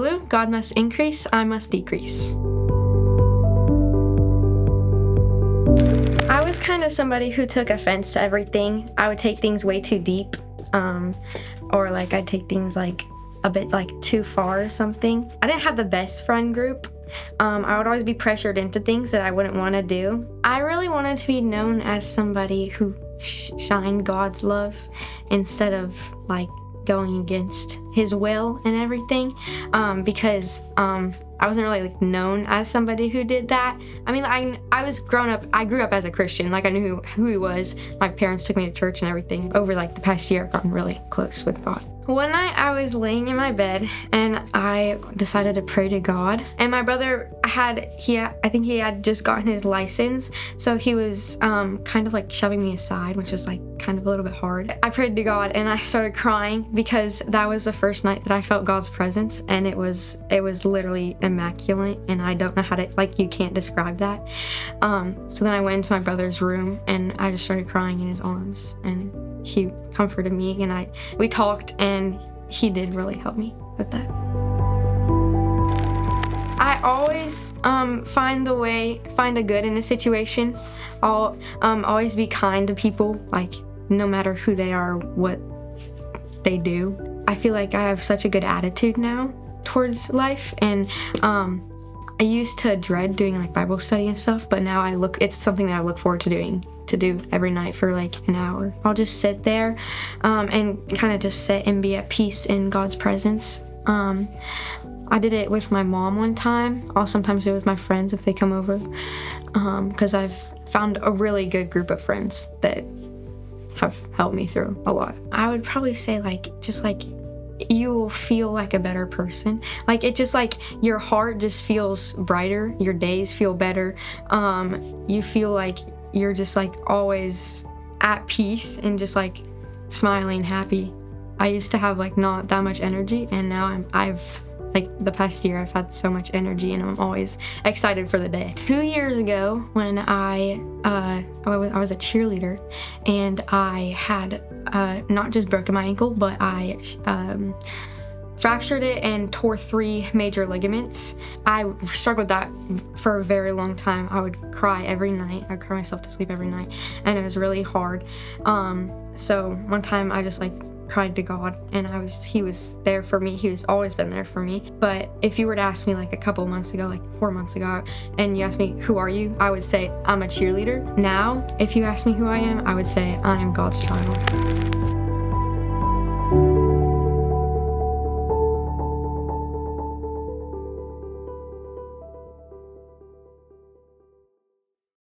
LueLue, God must increase, I must decrease. I was kind of somebody who took offense to everything. I would take things way too deep, or like I'd take things like a bit like too far or something. I didn't have the best friend group. I would always be pressured into things that I wouldn't want to do. I really wanted to be known as somebody who shined God's love instead of like going against his will and everything, because I wasn't really like known as somebody who did that. I mean, I grew up as a Christian. Like I knew who he was. My parents took me to church and everything. Over like the past year, I've gotten really close with God. One night I was laying in my bed and I decided to pray to God. And my brother I think he had just gotten his license, so he was kind of like shoving me aside, which is like kind of a little bit hard. I prayed to God and I started crying because that was the first night that I felt God's presence, and it was literally immaculate, and I don't know how to, like, you can't describe that. So then I went into my brother's room and I just started crying in his arms, and he comforted me, and we talked, and he did really help me with that. I always find the good in a situation. I'll always be kind to people, like no matter who they are, what they do. I feel like I have such a good attitude now towards life, and I used to dread doing like Bible study and stuff, but now it's something that I look forward to do every night for like an hour. I'll just sit there and kind of just sit and be at peace in God's presence. I did it with my mom one time. I'll sometimes do it with my friends if they come over, because I've found a really good group of friends that have helped me through a lot. I would probably say you will feel like a better person. Like it just like your heart just feels brighter, your days feel better. You feel like you're just like always at peace and just like smiling, happy. I used to have like not that much energy, and now I've like the past year I've had so much energy, and I'm always excited for the day. 2 years ago when I was a cheerleader, and I had not just broken my ankle, but I fractured it and tore 3 major ligaments. I struggled with that for a very long time. I would cry every night. I'd cry myself to sleep every night, and it was really hard. So one time I just like cried to God, and he was there for me. He was always been there for me. But if you were to ask me like a couple months ago, like 4 months ago, and you asked me, who are you? I would say I'm a cheerleader. Now, if you ask me who I am, I would say I am God's child.